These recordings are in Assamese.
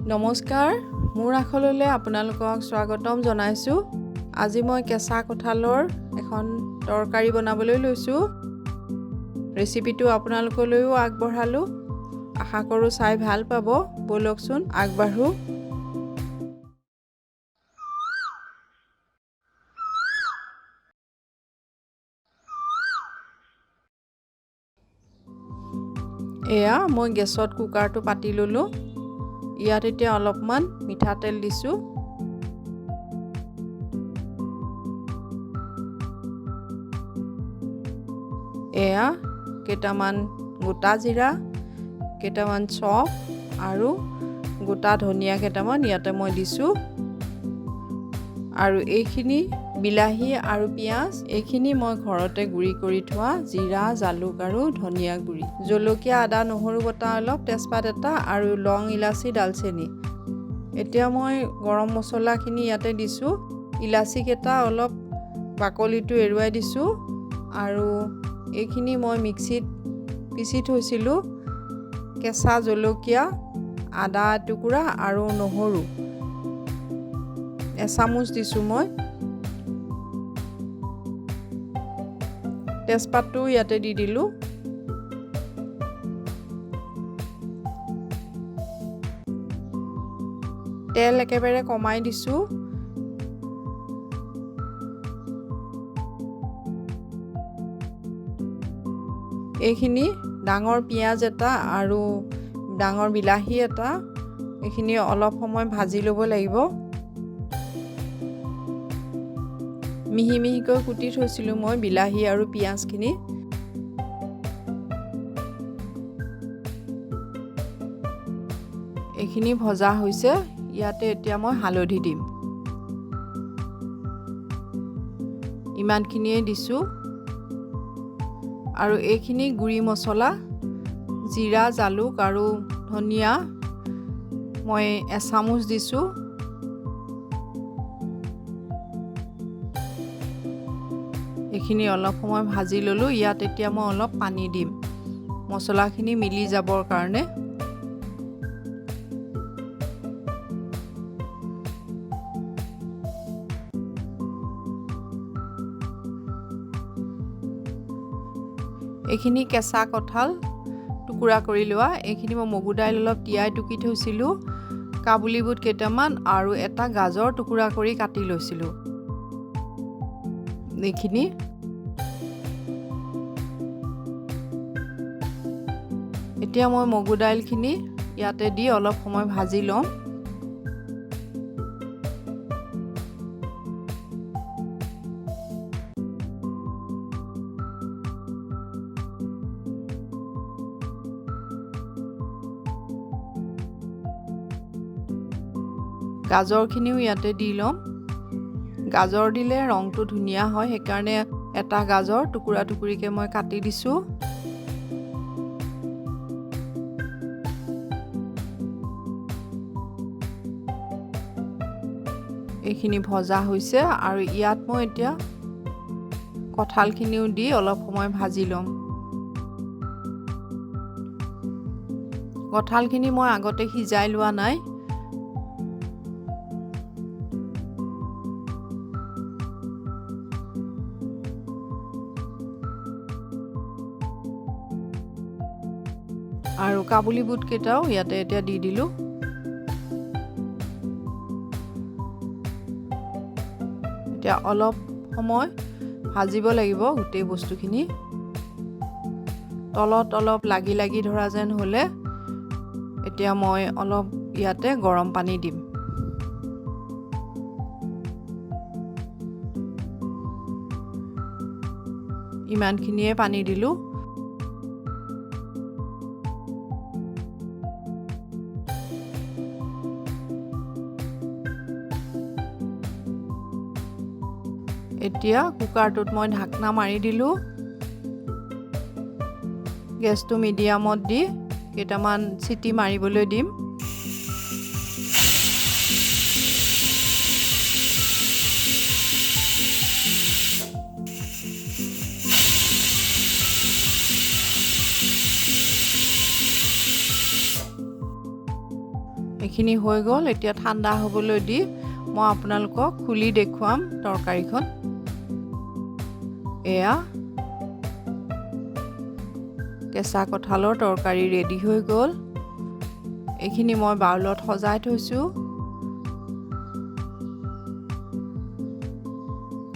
নমস্কাৰ, মোৰ আখললৈ আপোনালোকক স্বাগতম জনাইছোঁ। আজি মই কেঁচা কঁঠালৰ এখন তৰকাৰী বনাবলৈ লৈছোঁ। ৰেচিপিটো আপোনালোকলৈও আগবঢ়ালোঁ। আশা কৰোঁ চাই ভাল পাব। ব'লকচোন আগবাঢ়ো। এয়া মই গেছত কুকাৰটো পাতি ল'লোঁ। ইয়াত এতিয়া অলপমান মিঠাতেল দিছোঁ। এয়া কেইটামান গোটা জিৰা, কেইটামান চফ আৰু গোটা ধনিয়া কেইটামান ইয়াতে মই দিছোঁ। আৰু এইখিনি বিলাহী আৰু পিঁয়াজ, এইখিনি মই ঘৰতে গুড়ি কৰি থোৱা জিৰা, জালুক আৰু ধনিয়া গুড়ি, জলকীয়া, আদা, নহৰু বটা অলপ, তেজপাত এটা আৰু লং, ইলাচি, ডালচেনি। এতিয়া মই গৰম মছলাখিনি ইয়াতে দিছোঁ। ইলাচি কেইটা অলপ বাকলিটো এৰুৱাই দিছোঁ। আৰু এইখিনি মই মিক্সিত পিচি থৈছিলোঁ। কেঁচা জলকীয়া, আদা এটুকুৰা আৰু নহৰু এচামুচ দিছোঁ মই। তেজপাতটো ইয়াতে দি দিলোঁ। তেল একেবাৰে কমাই দিছোঁ। এইখিনি ডাঙৰ পিঁয়াজ এটা আৰু ডাঙৰ বিলাহী এটা, এইখিনি অলপ সময় ভাজি ল'ব লাগিব। মিহি মিহিকৈ কুটি থৈছিলোঁ মই বিলাহী আৰু পিঁয়াজখিনি। এইখিনি ভজা হৈছে। ইয়াতে এতিয়া মই হালধি দিম। ইমানখিনিয়ে দিছোঁ। আৰু এইখিনি গুড়ি মছলা, জিৰা, জালুক আৰু ধনিয়া মই এচামুচ দিছোঁ। এইখিনি অলপ সময় ভাজি ল'লোঁ। ইয়াত এতিয়া মই অলপ পানী দিম, মছলাখিনি মিলি যাবৰ কাৰণে। এইখিনি কেঁচা কঁঠাল টুকুৰা কৰি লোৱা। এইখিনি মই মগু দাইল অলপ তিয়াই টুকি থৈছিলোঁ। কাবুলী বুট কেইটামান আৰু এটা গাজৰ টুকুৰা কৰি কাটি লৈছিলোঁ। এইখিনি এতিয়া মই মগু দাইলখিনি ইয়াতে দি অলপ সময় ভাজি ল'ম। গাজৰখিনিও ইয়াতে দি ল'ম। গাজৰ দিলে ৰংটো ধুনীয়া হয়, সেইকাৰণে এটা গাজৰ টুকুৰা টুকুৰিকৈ মই কাটি দিছোঁ। এইখিনি ভজা হৈছে আৰু ইয়াত মই এতিয়া কঁঠালখিনিও দি অলপ সময় ভাজি ল'ম। কঁঠালখিনি মই আগতে সিজাই লোৱা নাই। আৰু কাবুলী বুট কেইটাও ইয়াতে এতিয়া দি দিলোঁ। এতিয়া অলপ সময় ভাজিব লাগিব গোটেই বস্তুখিনি। তলত অলপ লাগি লাগি ধৰা যেন হ'লে এতিয়া মই অলপ ইয়াতে গৰম পানী দিম। ইমানখিনিয়ে পানী দিলোঁ। এতিয়া কুকাৰটোত মই ঢাকনা মাৰি দিলোঁ। গেছটো মিডিয়ামত দি কেইটামান চিটি মাৰিবলৈ দিম। এইখিনি হৈ গ'ল এতিয়া ঠাণ্ডা হ'বলৈ দি মই আপোনালোকক খুলি দেখুৱাম তৰকাৰীখন এয়া কেঁচা কঁঠালৰ তৰকাৰী ৰেডি হৈ গ'ল এইখিনি মই বাউলত সজাই থৈছোঁ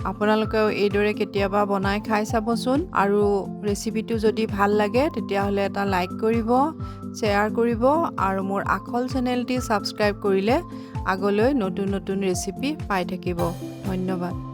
আপোনালোকেও এইদৰে কেতিয়াবা বনাই খাই চাবচোন আৰু ৰেচিপিটো যদি ভাল লাগে তেতিয়াহ'লে এটা লাইক কৰিব শ্বেয়াৰ কৰিব আৰু মোৰ আখল চেনেলটি ছাবস্ক্ৰাইব কৰিলে আগলৈ নতুন নতুন ৰেচিপি পাই থাকিব ধন্যবাদ